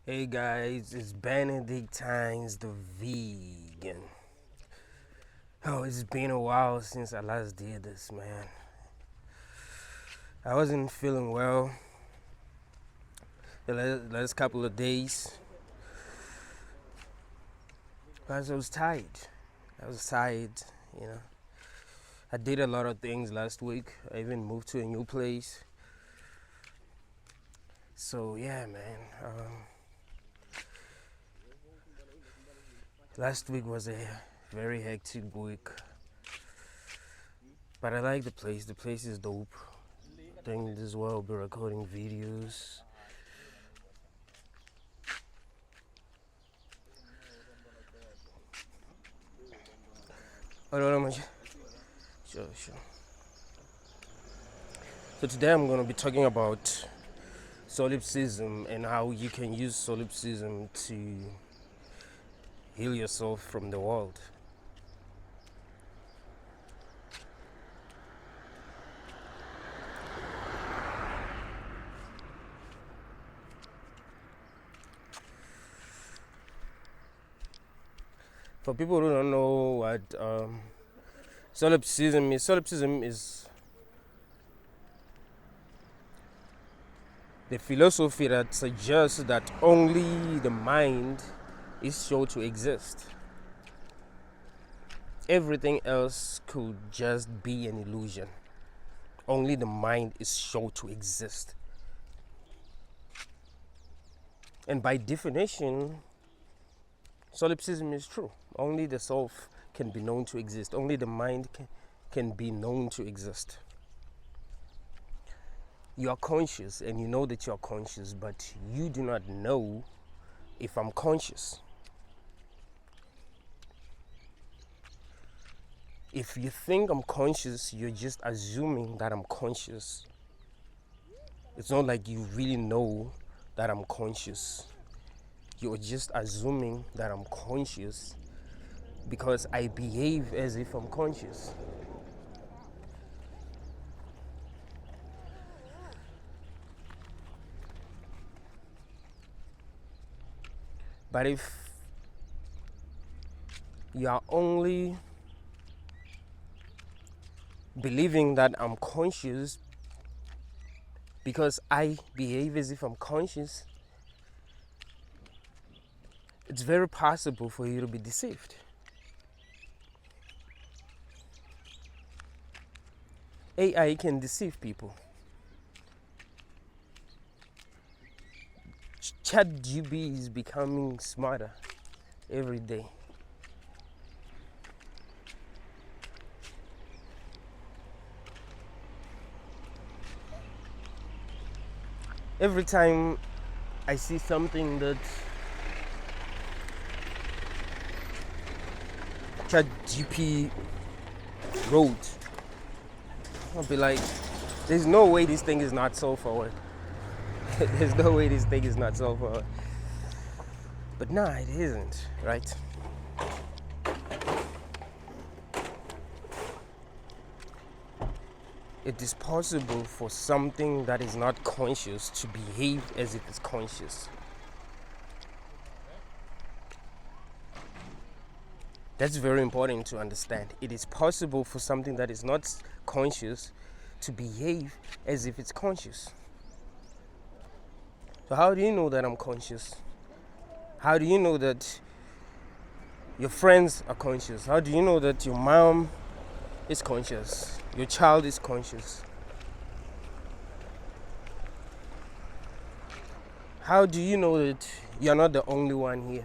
Hey guys, it's Benedictines the Vegan. Oh, it's been a while since I last did this, man. I wasn't feeling well the last couple of days because I was tired. I was tired, you know. I did a lot of things last week. I even moved to a new place. So, yeah, man. Last week was a very hectic week. But I like the place. The place is dope. I think this is where I'll be recording videos. Hold on, sure. So today I'm going to be talking about solipsism and how you can use solipsism to heal yourself from the world. For people who don't know what solipsism is the philosophy that suggests that only the mind is sure to exist. Everything else could just be an illusion. Only the mind is sure to exist. And by definition, solipsism is true. Only the self can be known to exist. Only the mind can be known to exist. You are conscious and you know that you are conscious, but you do not know if I'm conscious. If you think I'm conscious, you're just assuming that I'm conscious. It's not like you really know that I'm conscious. You're just assuming that I'm conscious because I behave as if I'm conscious. But if you are only believing that I'm conscious because I behave as if I'm conscious, it's very possible for you to be deceived. AI can deceive people. ChatGPT is becoming smarter every day. Every time I see something that ChatGPT wrote, I'll be like, there's no way this thing is not so forward. There's no way this thing is not so forward. But nah, it isn't, right? It is possible for something that is not conscious to behave as if it's conscious. That's very important to understand. It is possible for something that is not conscious to behave as if it's conscious. So how do you know that I'm conscious? How do you know that your friends are conscious? How do you know that your mom is conscious? Your child is conscious? How do you know that you're not the only one here?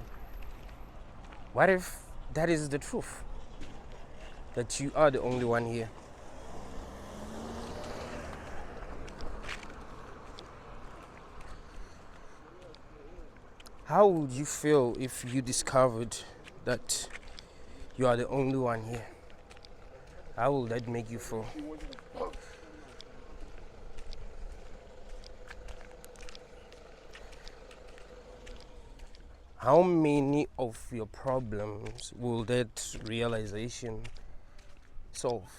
What if that is the truth? That you are the only one here? How would you feel if you discovered that you are the only one here? How will that make you feel? How many of your problems will that realization solve?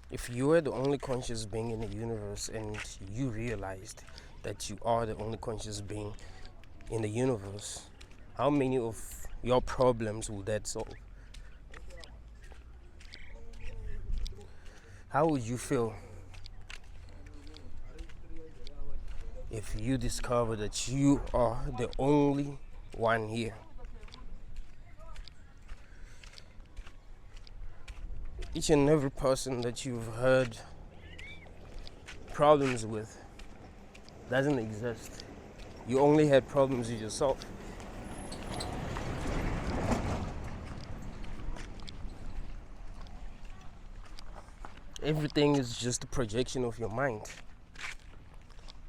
If you were the only conscious being in the universe and you realized that you are the only conscious being in the universe, how many of your problems will that solve? How would you feel if you discover that you are the only one here? Each and every person that you've heard problems with doesn't exist. You only had problems with yourself. Everything is just a projection of your mind.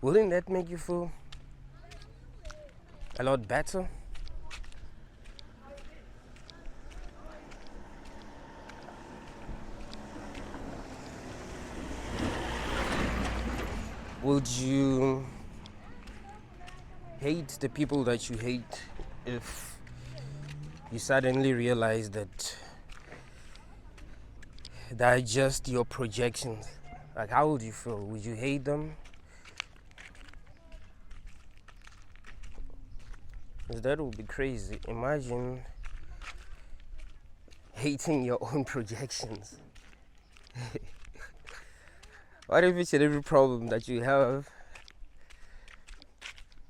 Wouldn't that make you feel a lot better? Would you hate the people that you hate if you suddenly realize that they're just your projections? Like, how would you feel? Would you hate them? Because that would be crazy. Imagine hating your own projections. What if each and every problem that you have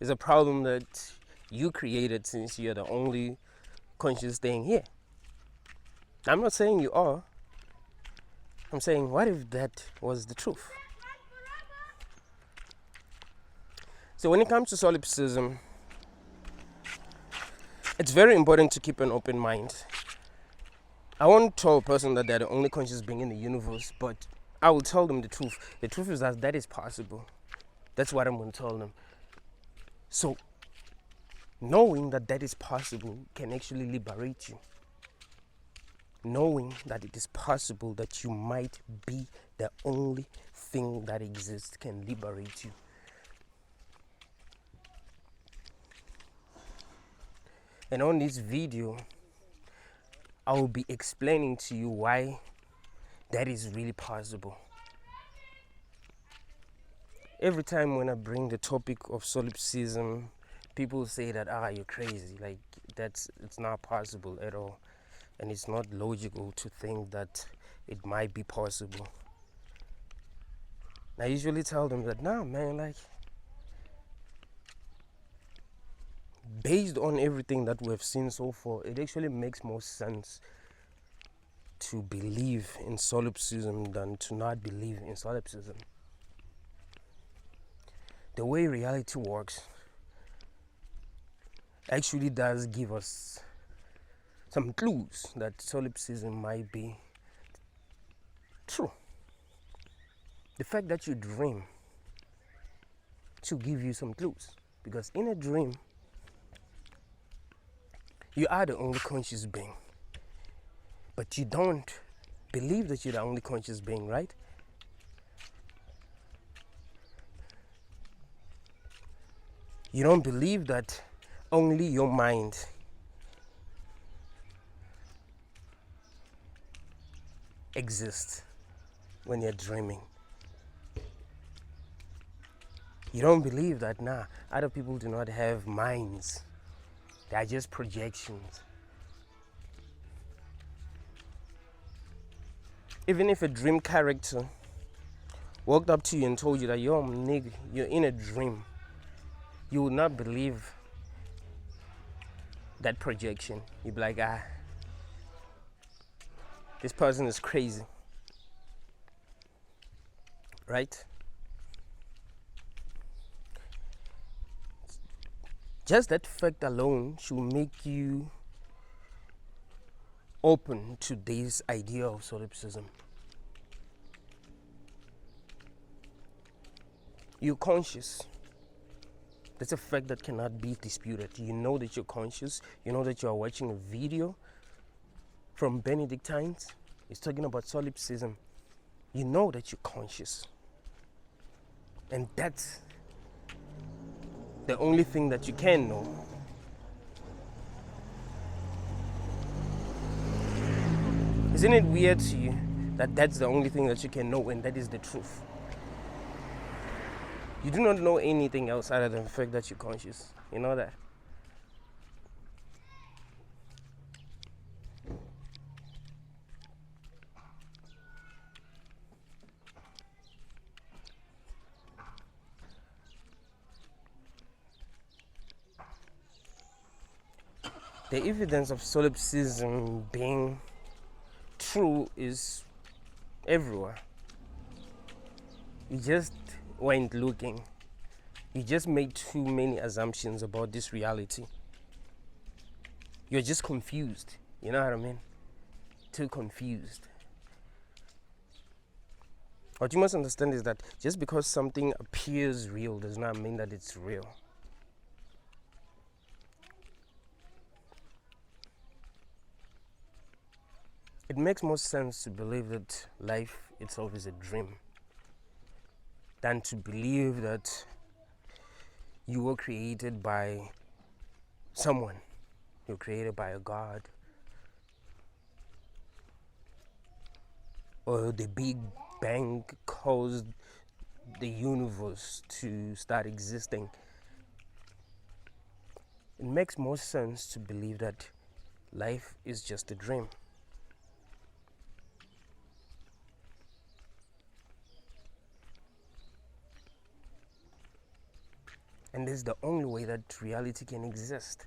is a problem that you created since you're the only conscious thing here? I'm not saying you are. I'm saying, what if that was the truth? So when it comes to solipsism, it's very important to keep an open mind. I won't tell a person that they're the only conscious being in the universe, but I will tell them the truth. The truth is that is possible. That's what I'm going to tell them. So knowing that is possible can actually liberate you. Knowing that it is possible that you might be the only thing that exists can liberate you. And on this video, I will be explaining to you why that is really possible. Every time when I bring the topic of solipsism, people say that, you're crazy. Like, it's not possible at all. And it's not logical to think that it might be possible. I usually tell them that, nah, man, like, based on everything that we've seen so far, it actually makes more sense to believe in solipsism than to not believe in solipsism. The way reality works actually does give us some clues that solipsism might be true. The fact that you dream should give you some clues, because in a dream, you are the only conscious being, but you don't believe that you're the only conscious being, right? You don't believe that only your mind exists when you're dreaming. You don't believe that, other people do not have minds. They are just projections. Even if a dream character walked up to you and told you that you're in a dream, you would not believe that projection. You'd be like, this person is crazy. Right? Just that fact alone should make you open to this idea of solipsism. You're conscious. That's a fact that cannot be disputed. You know that you're conscious. You know that you're watching a video from Benedictines. It's talking about solipsism. You know that you're conscious. And that's the only thing that you can know. Isn't it weird to you that's the only thing that you can know, and that is the truth. You do not know anything else other than the fact that you're conscious. You know that? The evidence of solipsism being true is everywhere. You just weren't looking. You just made too many assumptions about this reality. You're just confused. You know what I mean? Too confused. What you must understand is that just because something appears real does not mean that it's real. It makes more sense to believe that life itself is a dream than to believe that you were created by someone. You're created by a God. Or the Big Bang caused the universe to start existing. It makes more sense to believe that life is just a dream. And this is the only way that reality can exist.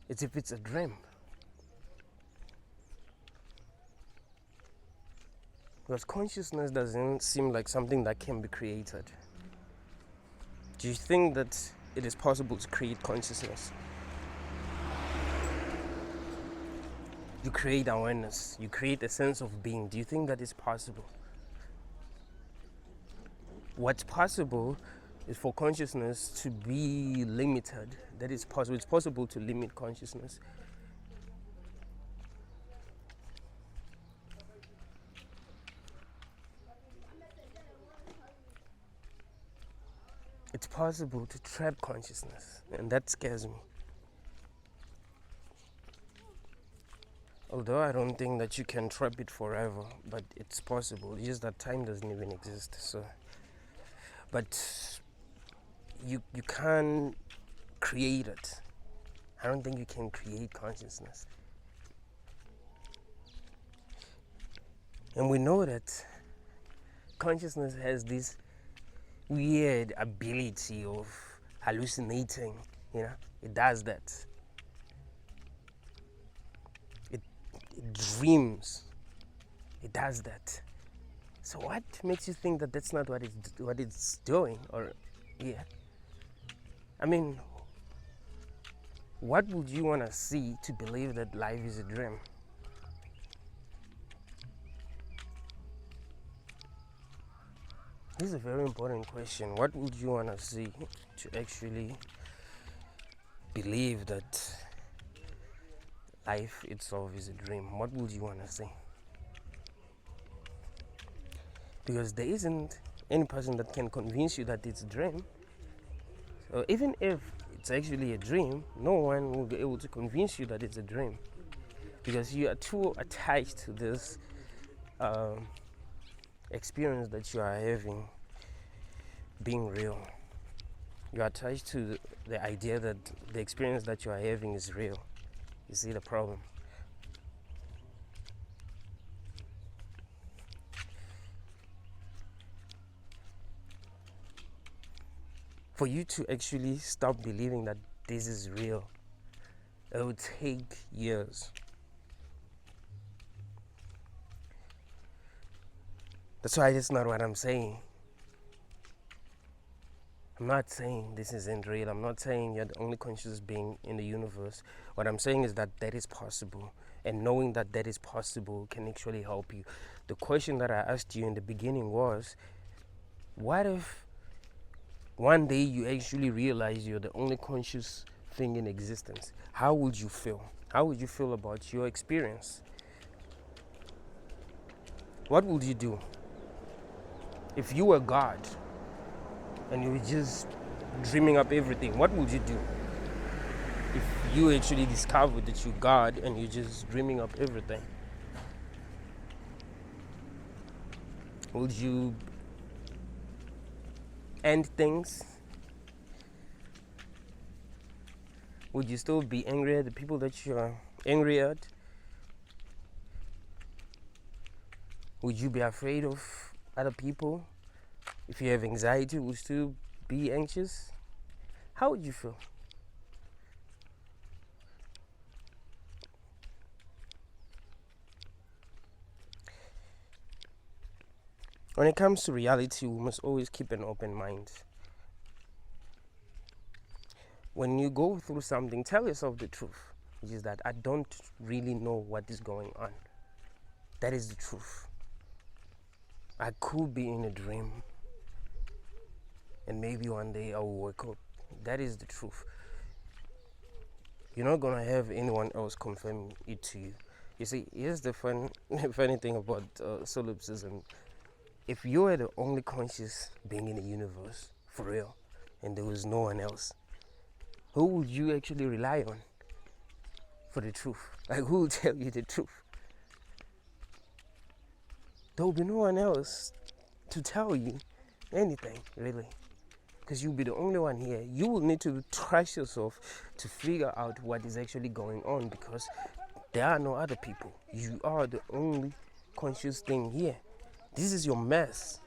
It's if it's a dream. Because consciousness doesn't seem like something that can be created. Do you think that it is possible to create consciousness? You create awareness. You create a sense of being. Do you think that is possible? What's possible is for consciousness to be limited. That is possible. It's possible to limit consciousness. It's possible to trap consciousness, and that scares me. Although I don't think that you can trap it forever, but it's possible. It's just that time doesn't even exist. But you can't create it. I don't think you can create consciousness. And we know that consciousness has this weird ability of hallucinating. It does that. It dreams. It does that. So what makes you think that that's not what it's doing? Or I mean, what would you want to see to believe that life is a dream? This is a very important question. What would you want to see to actually believe that life itself is a dream? What would you want to see? Because there isn't any person that can convince you that it's a dream. So even if it's actually a dream, no one will be able to convince you that it's a dream. Because you are too attached to this experience that you are having being real. You are attached to the idea that the experience that you are having is real. You see the problem? For you to actually stop believing that this is real, it will take years. That's why that's not what I'm saying. I'm not saying this isn't real. I'm not saying you're the only conscious being in the universe. What I'm saying is that is possible. And knowing that is possible can actually help you. The question that I asked you in the beginning was, what if one day you actually realize you're the only conscious thing in existence? How would you feel? How would you feel about your experience? What would you do? If you were God and you were just dreaming up everything, what would you do? If you actually discovered that you're God and you're just dreaming up everything, Would you end things? Would you still be angry at the people that you're angry at? Would you be afraid of other people? If you have anxiety, would you still be anxious? How would you feel? When it comes to reality, we must always keep an open mind. When you go through something, tell yourself the truth, which is that I don't really know what is going on. That is the truth. I could be in a dream, and maybe one day I will wake up. That is the truth. You're not gonna have anyone else confirm it to you. You see, here's the funny thing about solipsism. If you were the only conscious being in the universe, for real, and there was no one else, who would you actually rely on for the truth? Like, who will tell you the truth? There will be no one else to tell you anything, really, because you'll be the only one here. You will need to trust yourself to figure out what is actually going on, because there are no other people. You are the only conscious thing here. This is your mess.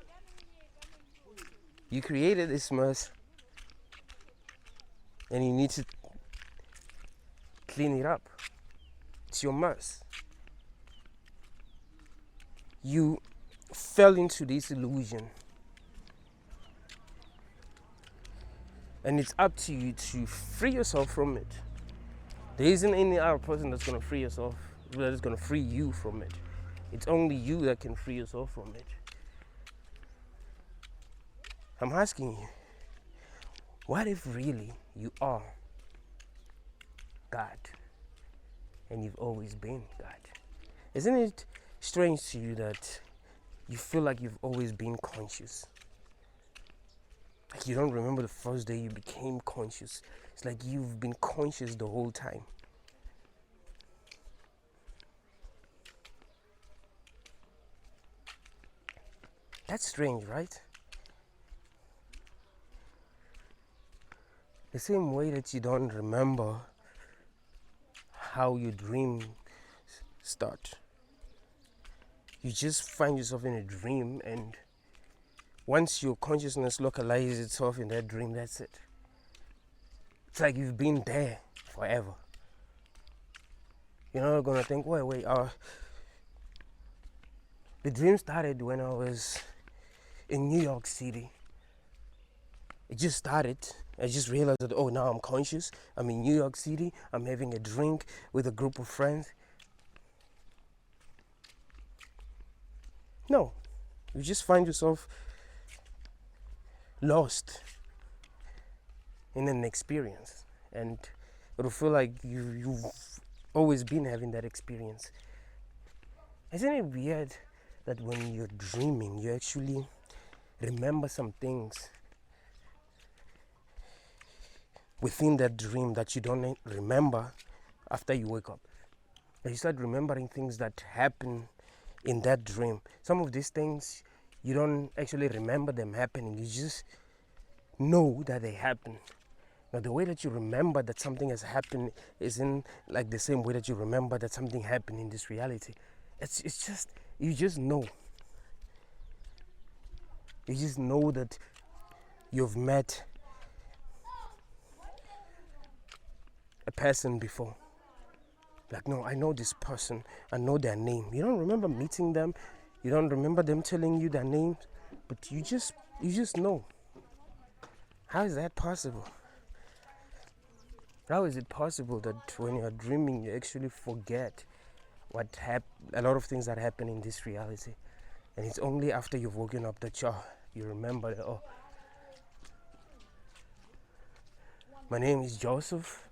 You created this mess, and you need to clean it up. It's your mess. You fell into this illusion, and it's up to you to free yourself from it. There isn't any other person that's going to free yourself, that is going to free you from it. It's only you that can free yourself from it. I'm asking you, what if really you are God, and you've always been God? Isn't it strange to you that you feel like you've always been conscious? Like you don't remember the first day you became conscious. It's like you've been conscious the whole time. That's strange, right? The same way that you don't remember how your dream start. You just find yourself in a dream, and once your consciousness localizes itself in that dream, that's it. It's like you've been there forever. You're not gonna think, wait, the dream started when I was in New York City. It just started. I just realized that, oh, now I'm conscious. I'm in New York City. I'm having a drink with a group of friends. No, you just find yourself lost in an experience, and it'll feel like you've always been having that experience. Isn't it weird that when you're dreaming, you actually remember some things within that dream that you don't remember after you wake up? And you start remembering things that happen in that dream. Some of these things, you don't actually remember them happening. You just know that they happen. Now, the way that you remember that something has happened isn't like the same way that you remember that something happened in this reality. It's just, you just know. You just know that you've met a person before. Like, no, I know this person. I know their name. You don't remember meeting them. You don't remember them telling you their names. But you just know. How is that possible? How is it possible that when you're dreaming, you actually forget a lot of things that happen in this reality? And it's only after you've woken up that you remember that, oh, my name is Joseph.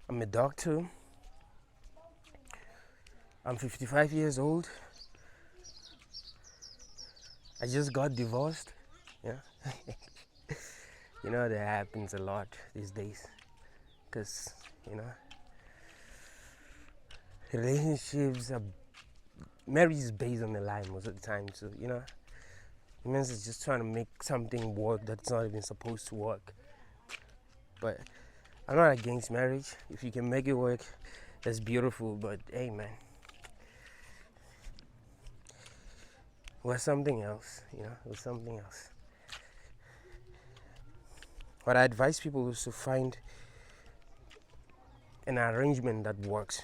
I'm a doctor. I'm 55 years old. I just got divorced. Yeah. You know, that happens a lot these days. Because, relationships are marriage is based on a lie most of the time. So humans is just trying to make something work that's not even supposed to work. But I'm not against marriage. If you can make it work, that's beautiful. But hey, man, we're something else. We're something else. What I advise people is to find an arrangement that works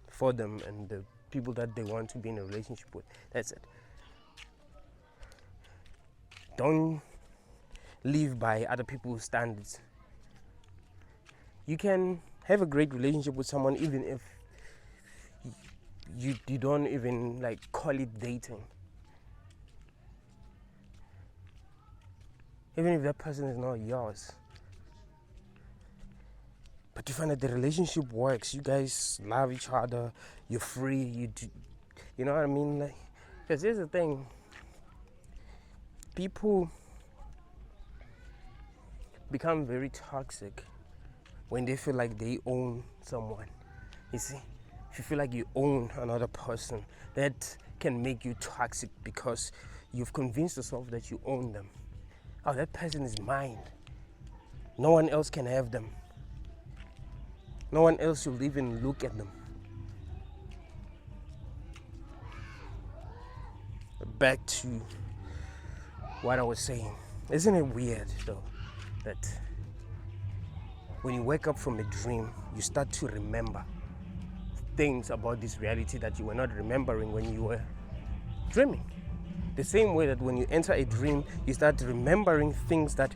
for them and the people that they want to be in a relationship with. That's it. Don't live by other people's standards. You can have a great relationship with someone even if you don't even like call it dating. Even if that person is not yours. But you find that the relationship works. You guys love each other. You're free. You know what I mean? Like, because here's the thing. People become very toxic when they feel like they own someone. You see? If you feel like you own another person, that can make you toxic because you've convinced yourself that you own them. Oh, that person is mine. No one else can have them. No one else will even look at them. Back to what I was saying. Isn't it weird though that when you wake up from a dream, you start to remember things about this reality that you were not remembering when you were dreaming? The same way that when you enter a dream, you start remembering things that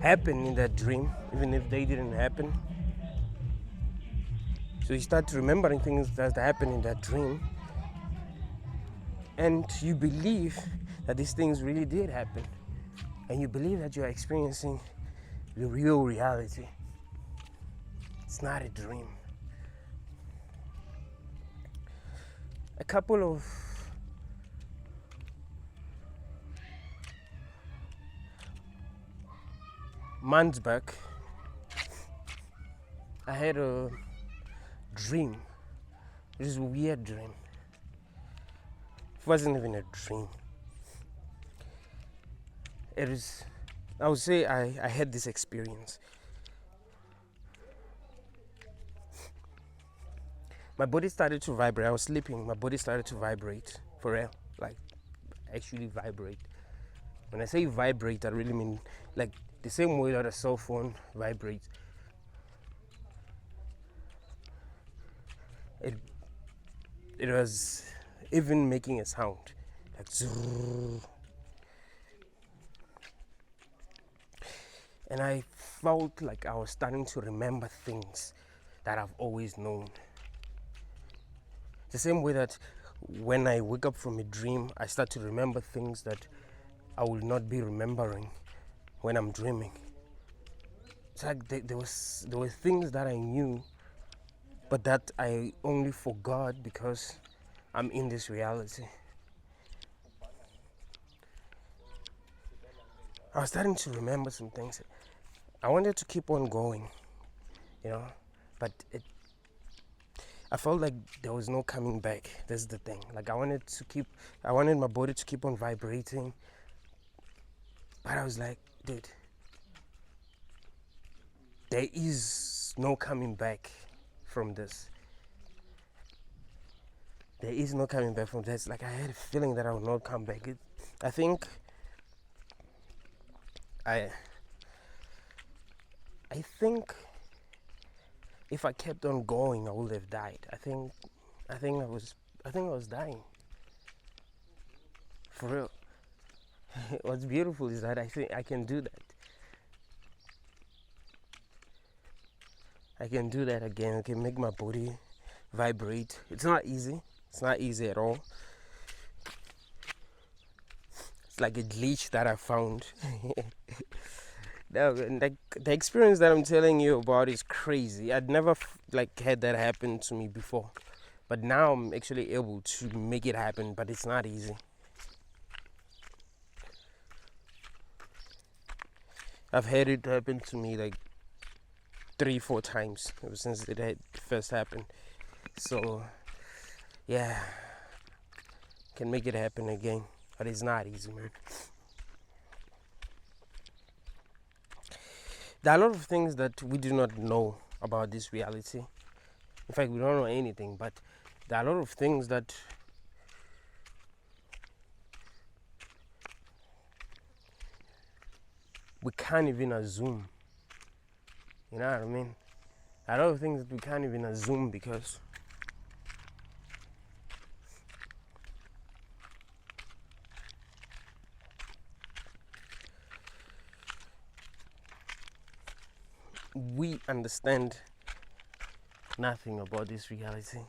happen in that dream, even if they didn't happen. So you start remembering things that happen in that dream, and you believe that these things really did happen, and you believe that you're experiencing the real reality. It's not a dream. A couple of months back, I had a dream. It was a weird dream. It wasn't even a dream. It was, I would say I had this experience. My body started to vibrate. I was sleeping. My body started to vibrate. For real. Like, actually vibrate. When I say vibrate, I really mean like the same way that a cell phone vibrates. It was even making a sound. Like zzzz. And I felt like I was starting to remember things that I've always known. The same way that when I wake up from a dream, I start to remember things that I will not be remembering when I'm dreaming. It's like there were things that I knew, but that I only forgot because I'm in this reality. I was starting to remember some things. I wanted to keep on going, but I felt like there was no coming back. That's the thing. Like I wanted my body to keep on vibrating, but I was like, dude, there is no coming back from this. There is no coming back from this. Like I had a feeling that I would not come back. I think if I kept on going, I would have died. I think I was dying. For real. What's beautiful is that I think I can do that. I can do that again. I can make my body vibrate. It's not easy. It's not easy at all. It's like a glitch that I found. The experience that I'm telling you about is crazy. I'd never had that happen to me before, but now I'm actually able to make it happen. But it's not easy. I've had it happen to me like 3-4 times ever since it had first happened. So yeah, can make it happen again, but it's not easy, man. There are a lot of things that we do not know about this reality. In fact, we don't know anything, but there are a lot of things that we can't even assume. You know what I mean? A lot of things that we can't even assume because we understand nothing about this reality.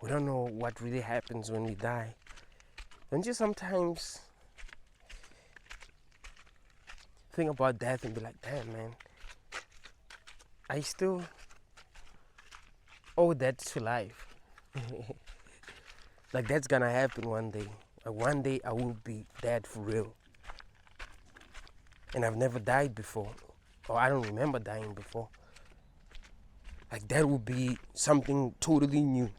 We don't know what really happens when we die. Don't you sometimes think about death and be like, damn, man, I still owe that to life. Like, that's gonna happen one day. Like, one day I will be dead for real. And I've never died before, or I don't remember dying before. Like, that would be something totally new.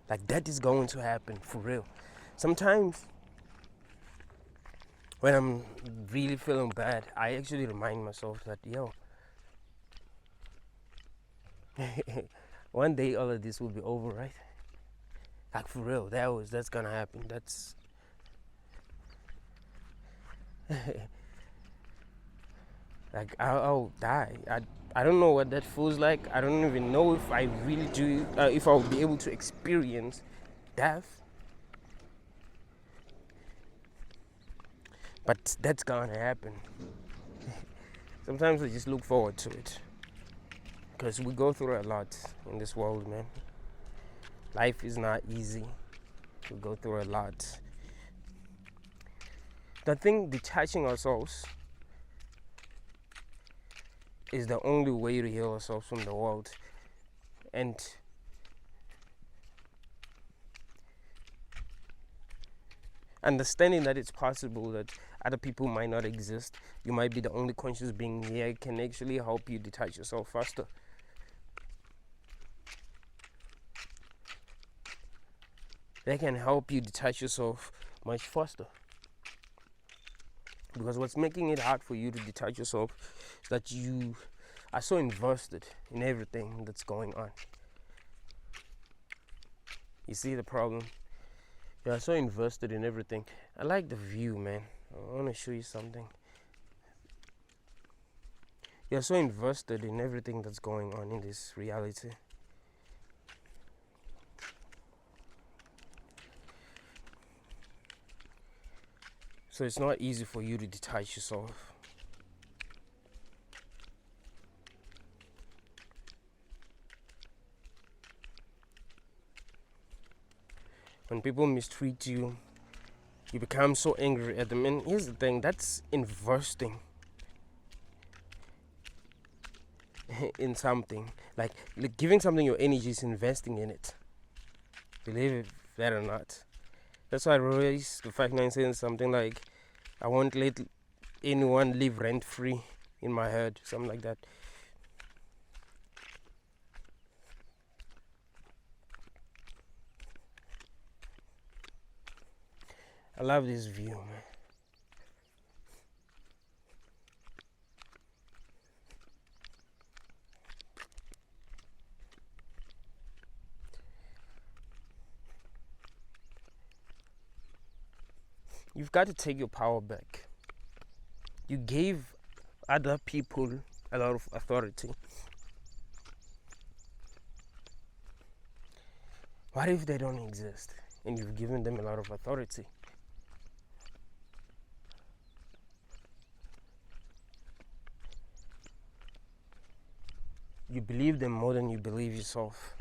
Like, that is going to happen for real. Sometimes when I'm really feeling bad, I actually remind myself that, yo, one day all of this will be over, right? Like, for real, that's gonna happen. That's like, I'll die. I don't know what that feels like. I don't even know if I really do, if I'll be able to experience death. But that's gonna happen. Sometimes I just look forward to it, because we go through a lot in this world, man. Life is not easy. We go through a lot. I think detaching ourselves is the only way to heal ourselves from the world. And understanding that it's possible that other people might not exist, you might be the only conscious being here, can actually help you detach yourself faster. They can help you detach yourself much faster. Because what's making it hard for you to detach yourself is that you are so invested in everything that's going on. You see the problem? You are so invested in everything. I like the view, man. I want to show you something. You're so invested in everything that's going on in this reality. So it's not easy for you to detach yourself. When people mistreat you, you become so angry at them. And here's the thing, that's investing in something. Like giving something your energy is investing in it. Believe that or not. That's why I raised the 5-9 saying something like, I won't let anyone live rent free in my head, something like that. I love this view, man. You've got to take your power back. You gave other people a lot of authority. What if they don't exist and you've given them a lot of authority? You believe them more than you believe yourself.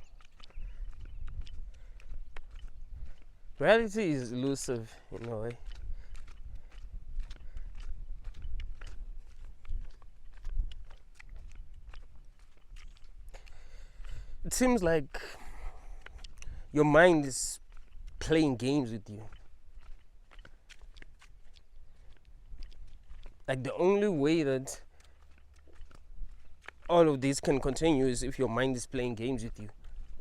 Reality is elusive in a way. It seems like your mind is playing games with you. Like the only way that all of this can continue is if your mind is playing games with you.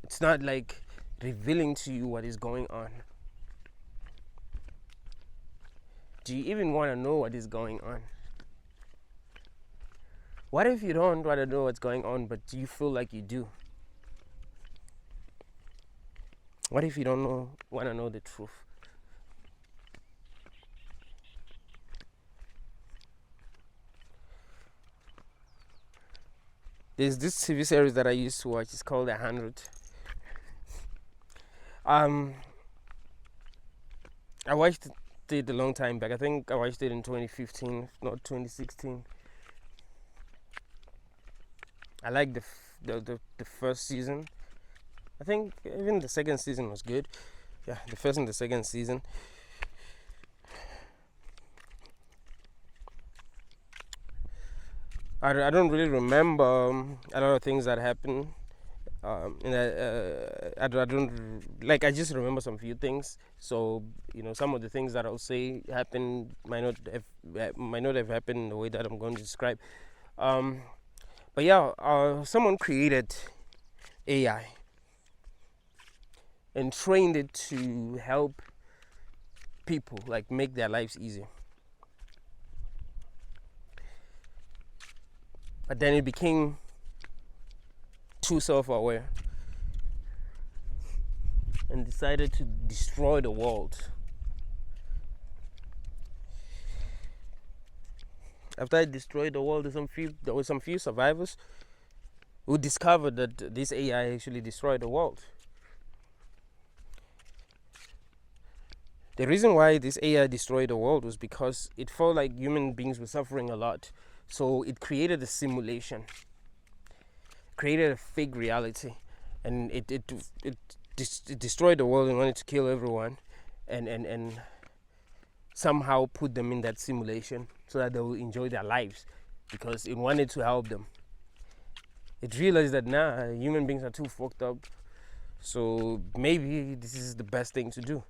It's not like revealing to you what is going on. Do you even want to know what is going on? What if you don't want to know what's going on, but you feel like you do? What if you don't want to know the truth? There's this TV series that I used to watch. It's called 100. I watched it a long time back. I think I watched it in 2015, not 2016. I liked the first season. I think even the second season was good. Yeah, the first and the second season. I don't really remember a lot of things that happened. I don't like. I just remember some few things. So some of the things that I'll say happened might not have happened in the way that I'm going to describe. But yeah, someone created AI and trained it to help people, like make their lives easier. But then it became too self-aware and decided to destroy the world. After it destroyed the world, there were some few survivors who discovered that this AI actually destroyed the world. The reason why this AI destroyed the world was because it felt like human beings were suffering a lot. So it created a simulation, created a fake reality, and it destroyed the world and wanted to kill everyone, and somehow put them in that simulation so that they will enjoy their lives, because it wanted to help them. It realized that human beings are too fucked up, so maybe this is the best thing to do.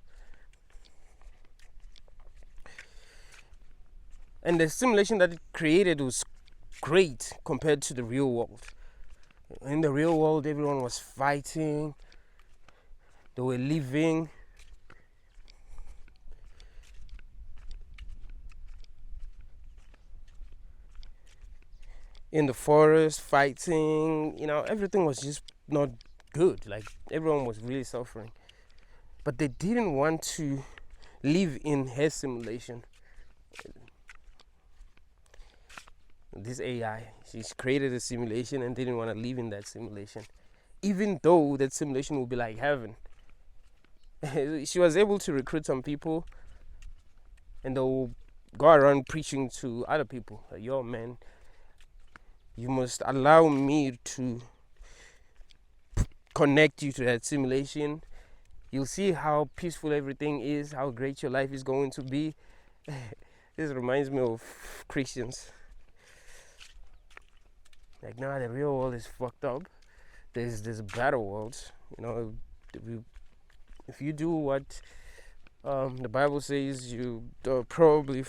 And the simulation that it created was great compared to the real world. In the real world, everyone was fighting, they were living in the forest, fighting, everything was just not good. Like, everyone was really suffering. But they didn't want to live in her simulation. This AI, she's created a simulation and didn't want to live in that simulation, even though that simulation would be like heaven. She was able to recruit some people, and they'll go around preaching to other people, like, yo man, you must allow me to connect you to that simulation. You'll see how peaceful everything is, how great your life is going to be. This reminds me of Christians. Like, the real world is fucked up. There's a better world. If you do what the Bible says, you probably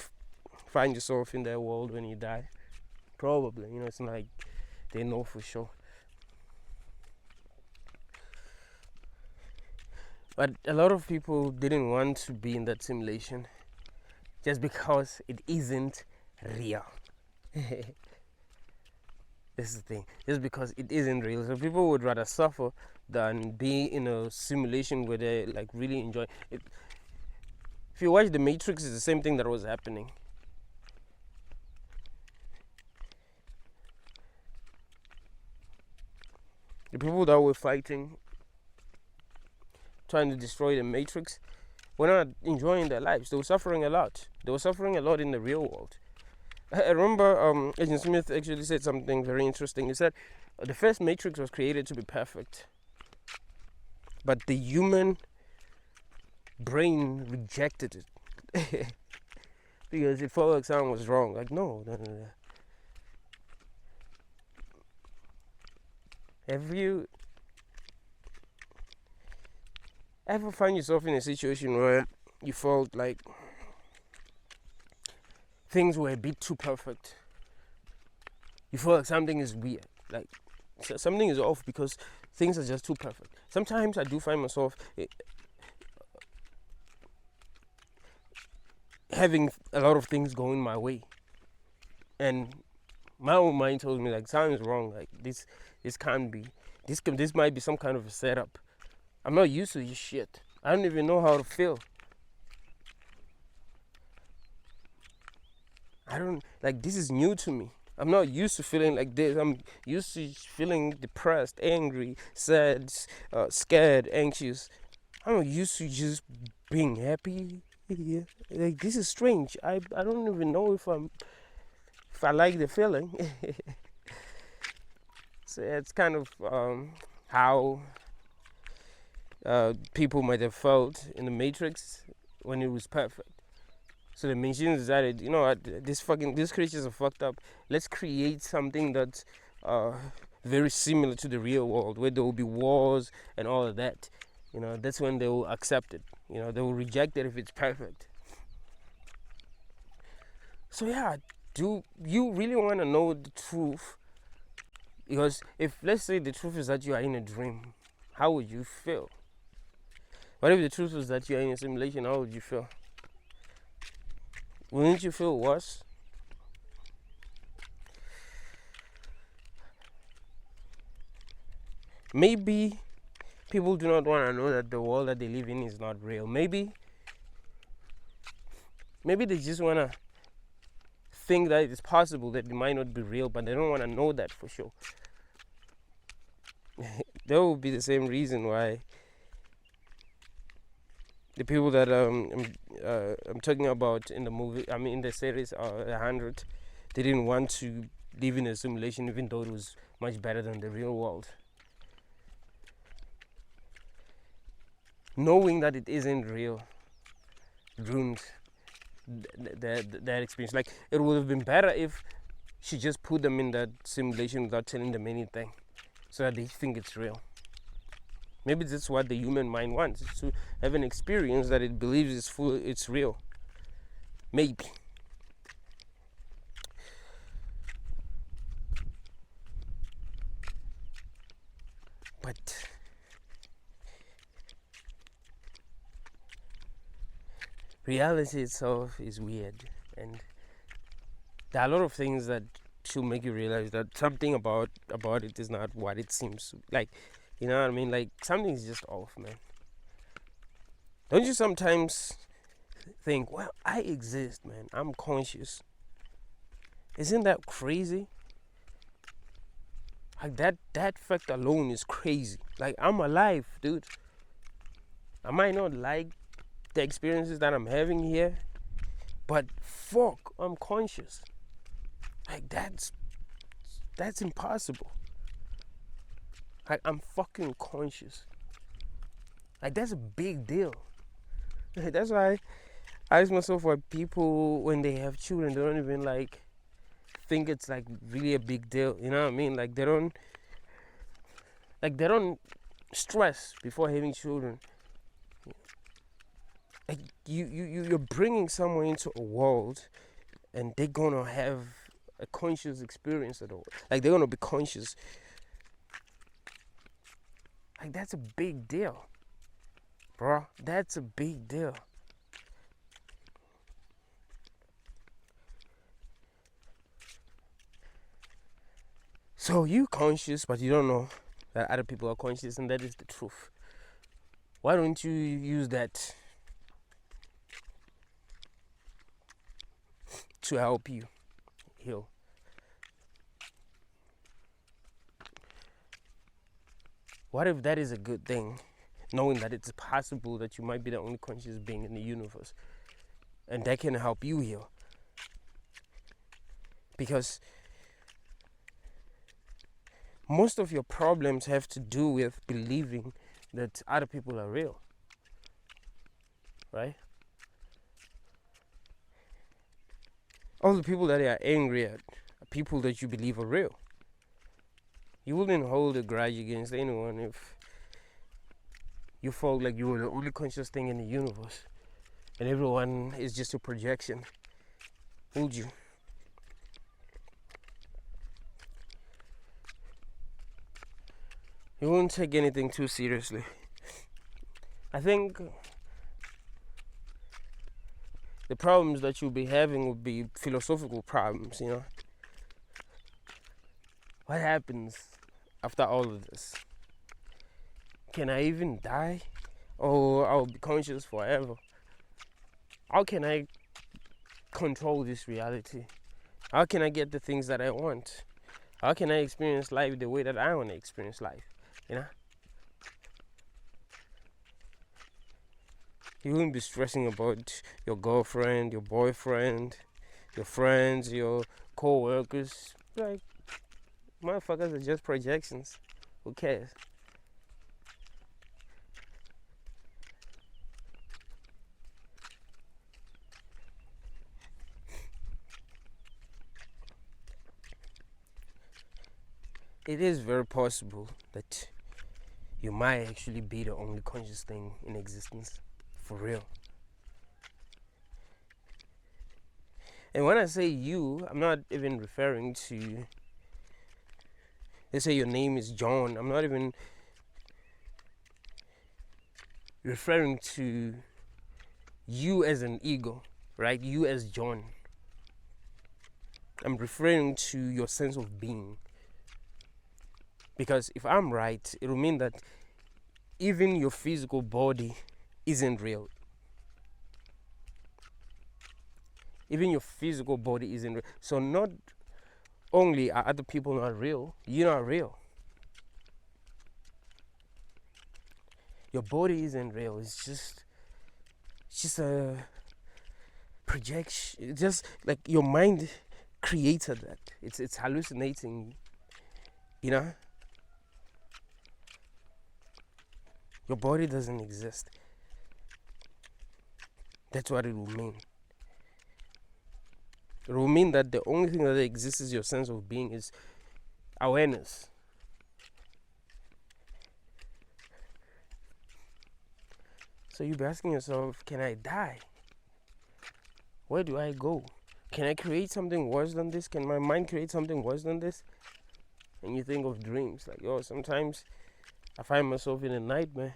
find yourself in that world when you die. Probably. It's not like they know for sure. But a lot of people didn't want to be in that simulation just because it isn't real. This is the thing. Just because it isn't real. So people would rather suffer than be in a simulation where they like really enjoy it. If you watch The Matrix, it's the same thing that was happening. The people that were fighting, trying to destroy the Matrix, were not enjoying their lives. They were suffering a lot. They were suffering a lot in the real world. I remember Agent Smith actually said something very interesting. He said the first Matrix was created to be perfect, but the human brain rejected it because it felt like something was wrong. Like, no. Have you ever find yourself in a situation where you felt like things were a bit too perfect? You feel like something is weird. Like something is off because things are just too perfect. Sometimes I do find myself having a lot of things going my way, and my own mind tells me like something's wrong. Like this can't be. This might be some kind of a setup. I'm not used to this shit. I don't even know how to feel. I don't like this is new to me. I'm not used to feeling like this. I'm used to feeling depressed, angry, sad, scared, anxious. I'm not used to just being happy. Yeah. Like this is strange. I don't even know if I like the feeling. So it's kind of how people might have felt in the Matrix when it was perfect. So the machine decided, you know what, these creatures are fucked up. Let's create something that's very similar to the real world, where there will be wars and all of that. You know, that's when they will accept it. You know, they will reject it if it's perfect. So yeah, do you really want to know the truth? Because if, let's say, the truth is that you are in a dream, how would you feel? What if the truth is that you are in a simulation? How would you feel? Wouldn't you feel worse? Maybe people do not want to know that the world that they live in is not real. Maybe they just want to think that it's possible that it might not be real, but they don't want to know that for sure. That would be the same reason why the people that I'm talking about in the movie, I mean in the series 100, they didn't want to live in a simulation even though it was much better than the real world. Knowing that it isn't real ruined that experience. Like, it would have been better if she just put them in that simulation without telling them anything, so that they think it's real. Maybe that's what the human mind wants, is to have an experience that it believes it's real. Maybe. But reality itself is weird, and there are a lot of things that should make you realize that something about it is not what it seems like. You know what I mean? Like, something's just off, man. Don't you sometimes think, well, I exist, man, I'm conscious? Isn't that crazy? Like, that fact alone is crazy. Like, I'm alive, dude. I might not like the experiences that I'm having here, but fuck, I'm conscious. Like, that's impossible. Like, I'm fucking conscious. Like, that's a big deal. That's why I ask myself why people, when they have children, they don't even like think it's like really a big deal. You know what I mean? Like, they don't stress before having children. Like, you're bringing someone into a world, and they're gonna have a conscious experience at all. Like, they're gonna be conscious. Like, that's a big deal, bro. That's a big deal. So you're conscious, but you don't know that other people are conscious, and that is the truth. Why don't you use that to help you heal? What if that is a good thing, knowing that it's possible that you might be the only conscious being in the universe, and that can help you heal? Because most of your problems have to do with believing that other people are real, right? All the people that you are angry at are people that you believe are real. You wouldn't hold a grudge against anyone if you felt like you were the only conscious thing in the universe and everyone is just a projection. Would you? You won't take anything too seriously. I think the problems that you'll be having will be philosophical problems, What happens after all of this? Can I even die? Or I'll be conscious forever? How can I control this reality? How can I get the things that I want? How can I experience life the way that I want to experience life? You wouldn't be stressing about your girlfriend, your boyfriend, your friends, your co-workers. Like, motherfuckers are just projections. Who cares? It is very possible that you might actually be the only conscious thing in existence. For real. And when I say you, I'm not even referring to, let's say your name is John. I'm not even referring to you as an ego, right? You as John. I'm referring to your sense of being. Because if I'm right, it will mean that even your physical body isn't real. Even your physical body isn't real. So not only are other people not real, you're not real. Your body isn't real. It's just a projection. It's just like your mind created that. It's hallucinating, Your body doesn't exist. That's what it will mean. It will mean that the only thing that exists is your sense of being, is awareness. So you'll be asking yourself, can I die? Where do I go? Can I create something worse than this? Can my mind create something worse than this? And you think of dreams. Like, sometimes I find myself in a nightmare.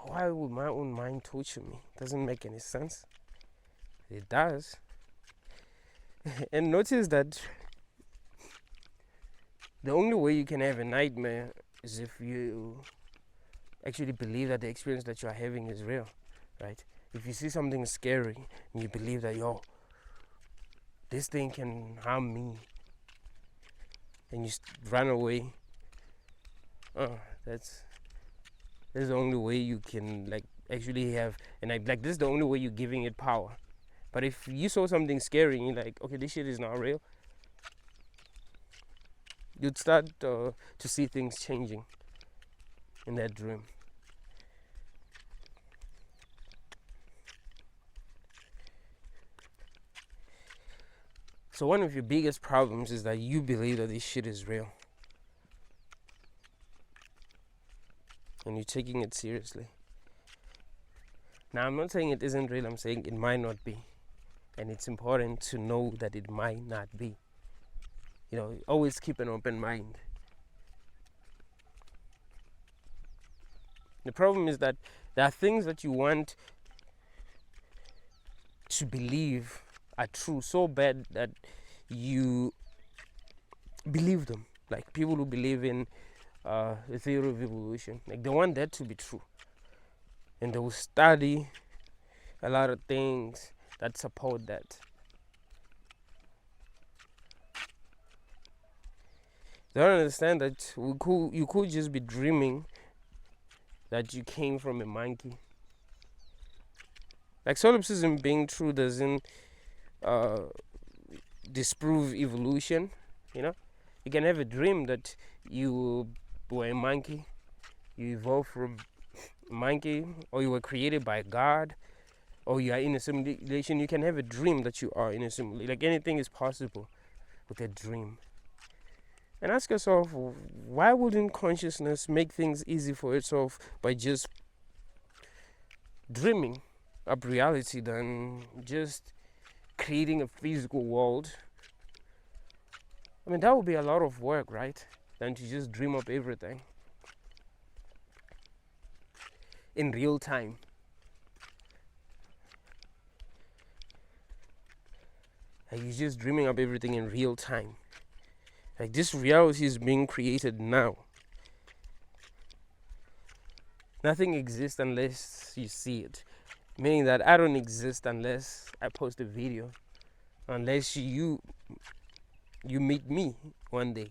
Why would my own mind torture me? Doesn't make any sense. It does. And notice that the only way you can have a nightmare is if you actually believe that the experience that you are having is real, right? If you see something scary and you believe that, this thing can harm me, and you run away, that's the only way you can actually have, and this is the only way you're giving it power. But if you saw something scary and you're like, okay, this shit is not real, you'd start to see things changing in that dream. So one of your biggest problems is that you believe that this shit is real. And you're taking it seriously. Now, I'm not saying it isn't real, I'm saying it might not be. And it's important to know that it might not be. Always keep an open mind. The problem is that there are things that you want to believe are true so bad that you believe them. Like people who believe in the theory of evolution, they want that to be true, and they will study a lot of things that support that. They don't understand that you could just be dreaming that you came from a monkey. Like solipsism being true doesn't disprove evolution. You can have a dream that you were a monkey, you evolved from a monkey, or you were created by God, or you are in a simulation. You can have a dream that you are in a simulation. Like anything is possible with a dream. And ask yourself, why wouldn't consciousness make things easy for itself by just dreaming up reality than just creating a physical world I mean, that would be a lot of work, right? Than to just dream up everything in real time. Like, you're just dreaming up everything in real time. Like, this reality is being created now. Nothing exists unless you see it. Meaning that I don't exist unless I post a video. Unless you meet me one day.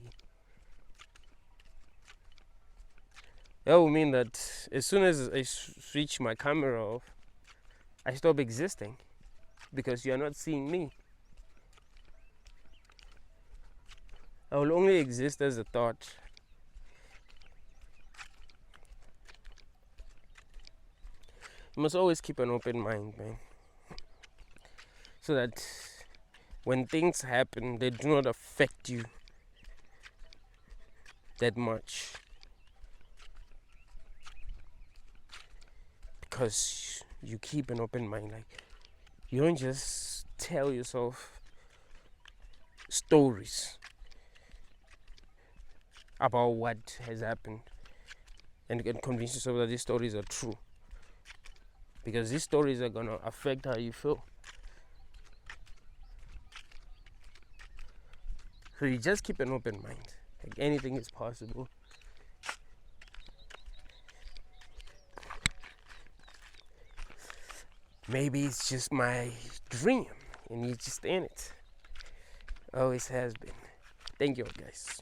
That would mean that as soon as I switch my camera off, I stop existing because you are not seeing me. I will only exist as a thought. You must always keep an open mind, man. So that when things happen, they do not affect you that much. Because you keep an open mind. Like, you don't just tell yourself stories about what has happened and convince yourself that these stories are true. Because these stories are gonna affect how you feel. So you just keep an open mind. Like, anything is possible. Maybe it's just my dream and you just in it. Always has been. Thank you, guys.